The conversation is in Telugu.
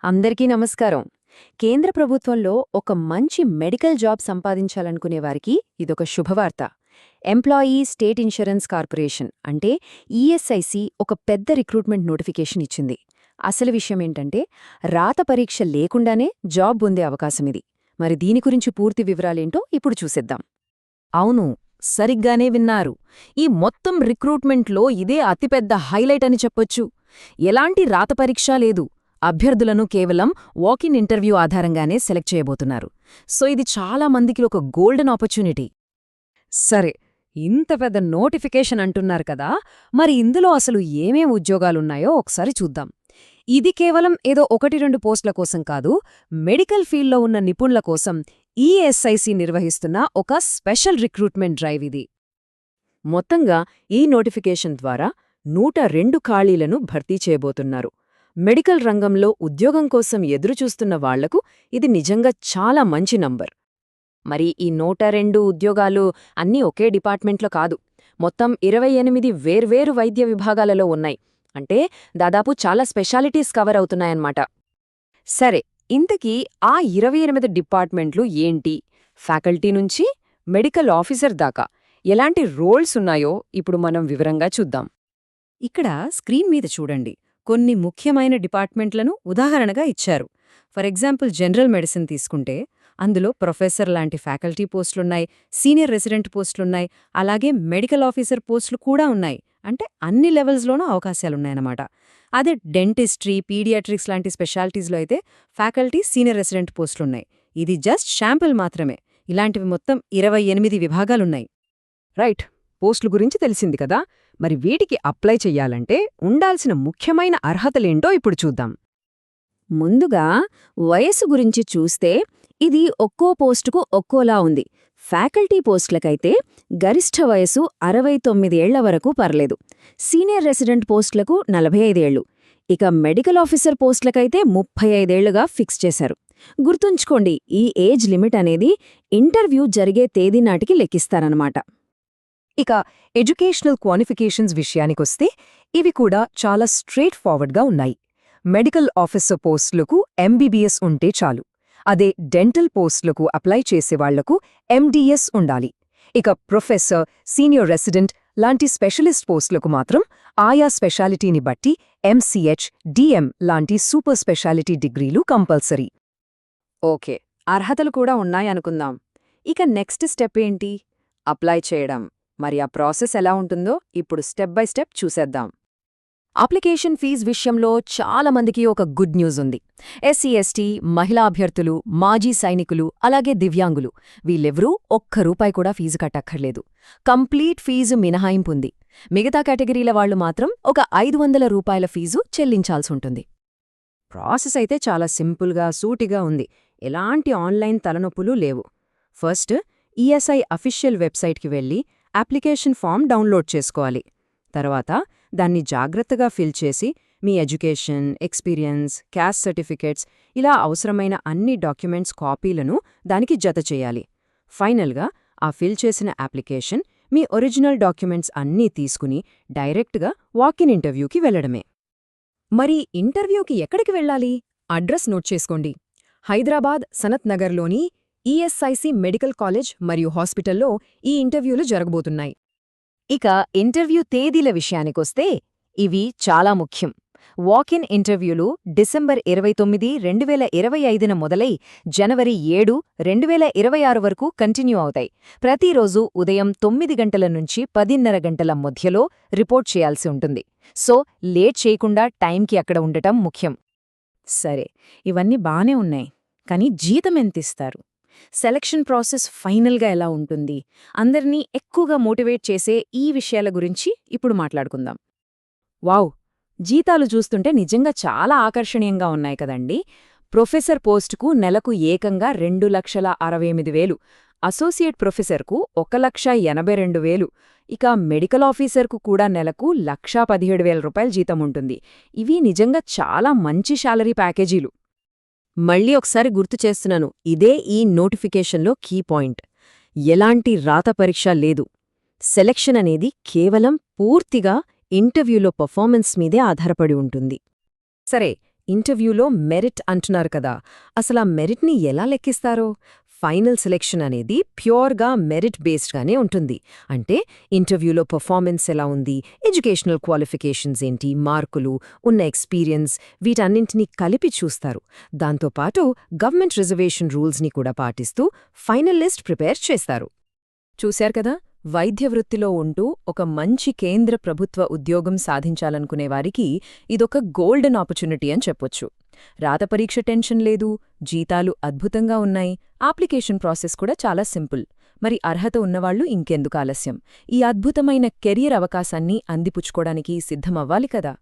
అందరికీ నమస్కారం. కేంద్ర ప్రభుత్వంలో ఒక మంచి మెడికల్ జాబ్ సంపాదించాలనుకునే వారికి ఇదొక శుభవార్త. ఎంప్లాయీ స్టేట్ ఇన్సూరెన్స్ కార్పొరేషన్ అంటే ఈఎస్ఐసి ఒక పెద్ద రిక్రూట్మెంట్ నోటిఫికేషన్ ఇచ్చింది. అసలు విషయమేంటంటే రాత పరీక్ష లేకుండానే జాబ్ పొందే అవకాశమిది. మరి దీని గురించి పూర్తి వివరాలేంటో ఇప్పుడు చూసేద్దాం. అవును, సరిగ్గానే విన్నారు. ఈ మొత్తం రిక్రూట్మెంట్లో ఇదే అతిపెద్ద హైలైట్ అని చెప్పొచ్చు. ఎలాంటి రాత పరీక్ష లేదు. అభ్యర్థులను కేవలం వాకిన్ ఇంటర్వ్యూ ఆధారంగానే సెలెక్ట్ చేయబోతున్నారు. సో ఇది చాలా మందికి ఒక గోల్డెన్ ఆపర్చునిటీ. సరే, ఇంత పెద్ద నోటిఫికేషన్ అంటున్నారు కదా, మరి ఇందులో అసలు ఏమేం ఉద్యోగాలున్నాయో ఒకసారి చూద్దాం. ఇది కేవలం ఏదో 1-2 పోస్టుల కోసం కాదు, మెడికల్ ఫీల్డ్లో ఉన్న నిపుణుల కోసం ఈఎస్ఐసి నిర్వహిస్తున్న ఒక స్పెషల్ రిక్రూట్మెంట్ డ్రైవ్ ఇది. మొత్తంగా ఈ నోటిఫికేషన్ ద్వారా 102 ఖాళీలను భర్తీ చేయబోతున్నారు. మెడికల్ రంగంలో ఉద్యోగం కోసం ఎదురుచూస్తున్న వాళ్లకు ఇది నిజంగా చాలా మంచి నంబర్. మరి ఈ 102 ఉద్యోగాలు అన్నీ ఒకే డిపార్ట్మెంట్లో కాదు, మొత్తం 28 వేర్వేరు వైద్య విభాగాలలో ఉన్నాయి. అంటే దాదాపు చాలా స్పెషాలిటీస్ కవర్ అవుతున్నాయన్నమాట. సరే, ఇంతకీ ఆ 28 డిపార్ట్మెంట్లు ఏంటి? ఫ్యాకల్టీ నుంచి మెడికల్ ఆఫీసర్ దాకా ఎలాంటి రోల్స్ ఉన్నాయో ఇప్పుడు మనం వివరంగా చూద్దాం. ఇక్కడ స్క్రీన్ మీద చూడండి, కొన్ని ముఖ్యమైన డిపార్ట్మెంట్లను ఉదాహరణగా ఇచ్చారు. ఫర్ ఎగ్జాంపుల్ జనరల్ మెడిసిన్ తీసుకుంటే అందులో ప్రొఫెసర్ లాంటి ఫ్యాకల్టీ పోస్టులున్నాయి, సీనియర్ రెసిడెంట్ పోస్టులున్నాయి, అలాగే మెడికల్ ఆఫీసర్ పోస్టులు కూడా ఉన్నాయి. అంటే అన్ని లెవెల్స్లోనూ అవకాశాలున్నాయన్నమాట. అదే డెంటిస్ట్రీ, పీడియాట్రిక్స్ లాంటి స్పెషాలిటీస్లో అయితే ఫ్యాకల్టీ, సీనియర్ రెసిడెంట్ పోస్టులున్నాయి. ఇది జస్ట్ శాంపిల్ మాత్రమే. ఇలాంటివి మొత్తం 28 విభాగాలున్నాయి. రైట్, పోస్టుల గురించి తెలిసింది కదా. మరి వీటికి అప్లై చెయ్యాలంటే ఉండాల్సిన ముఖ్యమైన అర్హతలేంటో ఇప్పుడు చూద్దాం. ముందుగా వయస్సు గురించి చూస్తే ఇది ఒక్కో పోస్టుకు ఒక్కోలా ఉంది. ఫ్యాకల్టీ పోస్టులకైతే గరిష్ఠ వయసు 69 ఏళ్ల వరకు పర్లేదు. సీనియర్ రెసిడెంట్ పోస్టులకు 45 ఏళ్లు. ఇక మెడికల్ ఆఫీసర్ పోస్టులకైతే 35 ఏళ్లుగా ఫిక్స్ చేశారు. గుర్తుంచుకోండి, ఈ ఏజ్ లిమిట్ అనేది ఇంటర్వ్యూ జరిగే తేదీ నాటికి లెక్కిస్తారన్నమాట. ఇక ఎడ్యుకేషనల్ క్వాలిఫికేషన్స్ విషయానికొస్తే ఇవి కూడా చాలా స్ట్రెయిట్ ఫార్వర్డ్గా ఉన్నాయి. మెడికల్ ఆఫీసర్ పోస్టులకు ఎంబీబీఎస్ ఉంటే చాలు. అదే డెంటల్ పోస్టులకు అప్లై చేసేవాళ్లకు ఎండీఎస్ ఉండాలి. ఇక ప్రొఫెసర్, సీనియర్ రెసిడెంట్ లాంటి స్పెషలిస్ట్ పోస్టులకు మాత్రం ఆయా స్పెషాలిటీని బట్టి ఎంసీహెచ్, డిఎం లాంటి సూపర్ స్పెషాలిటీ డిగ్రీలు కంపల్సరీ. ఓకే, అర్హతలు కూడా ఉన్నాయనుకుందాం. ఇక నెక్స్ట్ స్టెప్ ఏంటి? అప్లై చేయడం. మరి ఆ ప్రాసెస్ ఎలా ఉంటుందో ఇప్పుడు స్టెప్ బై స్టెప్ చూసేద్దాం. అప్లికేషన్ ఫీజు విషయంలో చాలా మందికి ఒక గుడ్ న్యూస్ ఉంది. ఎస్సీ, ఎస్టీ, మహిళా అభ్యర్థులు, మాజీ సైనికులు, అలాగే దివ్యాంగులు వీళ్ళెవ్రూ ₹1 కూడా ఫీజు కట్టక్కర్లేదు. కంప్లీట్ ఫీజు మినహాయింపుంది. మిగతా కేటగిరీల వాళ్లు మాత్రం ఒక ₹500 ఫీజు చెల్లించాల్సుంటుంది. ప్రాసెస్ అయితే చాలా సింపుల్గా, సూటిగా ఉంది. ఎలాంటి ఆన్లైన్ తలనొప్పులు లేవు. ఫస్ట్ ఈఎస్ఐ అఫీషియల్ వెబ్సైట్కి వెళ్ళి అప్లికేషన్ ఫామ్ డౌన్లోడ్ చేసుకోవాలి. తర్వాత దాన్ని జాగ్రత్తగా ఫిల్ చేసి మీ ఎడ్యుకేషన్, ఎక్స్పీరియన్స్, క్యాస్ట్ సర్టిఫికేట్స్ ఇలా అవసరమైన అన్ని డాక్యుమెంట్స్ కాపీలను దానికి జతచేయాలి. ఫైనల్గా ఆ ఫిల్ చేసిన అప్లికేషన్, మీ ఒరిజినల్ డాక్యుమెంట్స్ అన్నీ తీసుకుని డైరెక్ట్గా వాకిన్ ఇంటర్వ్యూకి వెళ్లడమే. మరి ఇంటర్వ్యూకి ఎక్కడికి వెళ్ళాలి? అడ్రస్ నోట్ చేసుకోండి. హైదరాబాద్ సనత్ నగర్లోని ఈఎస్ఐసి మెడికల్ కాలేజ్ మరియు హాస్పిటల్లో ఈ ఇంటర్వ్యూలు జరగబోతున్నాయి. ఇక ఇంటర్వ్యూ తేదీల విషయానికొస్తే ఇవి చాలా ముఖ్యం. వాకిన్ ఇంటర్వ్యూలు డిసెంబర్ 29, 2025న మొదలై జనవరి 7, 2026 వరకు కంటిన్యూ అవుతాయి. ప్రతిరోజు ఉదయం 9 గంటల నుంచి 10:30 గంటల మధ్యలో రిపోర్ట్ చేయాల్సి ఉంటుంది. సో లేట్ చేయకుండా టైంకి అక్కడ ఉండటం ముఖ్యం. సరే, ఇవన్నీ బానే ఉన్నాయి, కానీ జీతం ఎంతిస్తారు? సెలక్షన్ ప్రాసెస్ ఫైనల్గా ఎలా ఉంటుంది? అందర్నీ ఎక్కువగా మోటివేట్ చేసే ఈ విషయాల గురించి ఇప్పుడు మాట్లాడుకుందాం. వావ్, జీతాలు చూస్తుంటే నిజంగా చాలా ఆకర్షణీయంగా ఉన్నాయి కదండి. ప్రొఫెసర్ పోస్టుకు నెలకు ఏకంగా 2,68,000, అసోసియేట్ ప్రొఫెసర్కు 1,82,000, ఇక మెడికల్ ఆఫీసర్కు కూడా నెలకు ₹1,17,000 జీతం ఉంటుంది. ఇవి నిజంగా చాలా మంచి శాలరీ ప్యాకేజీలు. మళ్ళీ ఒకసారి గుర్తు చేస్తున్నాను, ఇదే ఈ నోటిఫికేషన్లో కీ పాయింట్. ఎలాంటి రాత పరీక్ష లేదు. సెలక్షన్ అనేది కేవలం పూర్తిగా ఇంటర్వ్యూలో పర్ఫార్మెన్స్ మీదే ఆధారపడి ఉంటుంది. సరే, ఇంటర్వ్యూలో మెరిట్ అంటున్నారు కదా, అసలు ఆ మెరిట్ని ఎలా లెక్కిస్తారో? ఫైనల్ సెలెక్షన్ అనేది ప్యూర్గా మెరిట్ బేస్డ్గానే ఉంటుంది. అంటే ఇంటర్వ్యూలో పర్ఫార్మెన్స్ ఎలా ఉంది, ఎడ్యుకేషనల్ క్వాలిఫికేషన్స్ ఏంటి, మార్కులు, ఉన్న ఎక్స్పీరియన్స్, వీటన్నింటినీ కలిపి చూస్తారు. దాంతోపాటు గవర్నమెంట్ రిజర్వేషన్ రూల్స్ని కూడా పాటిస్తూ ఫైనల్ లిస్ట్ ప్రిపేర్ చేస్తారు. చూశారు కదా, వైద్య వృత్తిలో ఉంటూ ఒక మంచి కేంద్ర ప్రభుత్వ ఉద్యోగం సాధించాలనుకునేవారికి ఇదొక గోల్డెన్ ఆపర్చునిటీ అని చెప్పొచ్చు. రాత పరీక్ష టెన్షన్ లేదు, జీతాలు అద్భుతంగా ఉన్నాయి, అప్లికేషన్ ప్రాసెస్ కూడా చాలా సింపుల్. మరి అర్హత ఉన్నవాళ్లు ఇంకెందుకు ఆలస్యం? ఈ అద్భుతమైన కెరియర్ అవకాశాన్ని అందిపుచ్చుకోవడానికి సిద్ధమవ్వాలి కదా.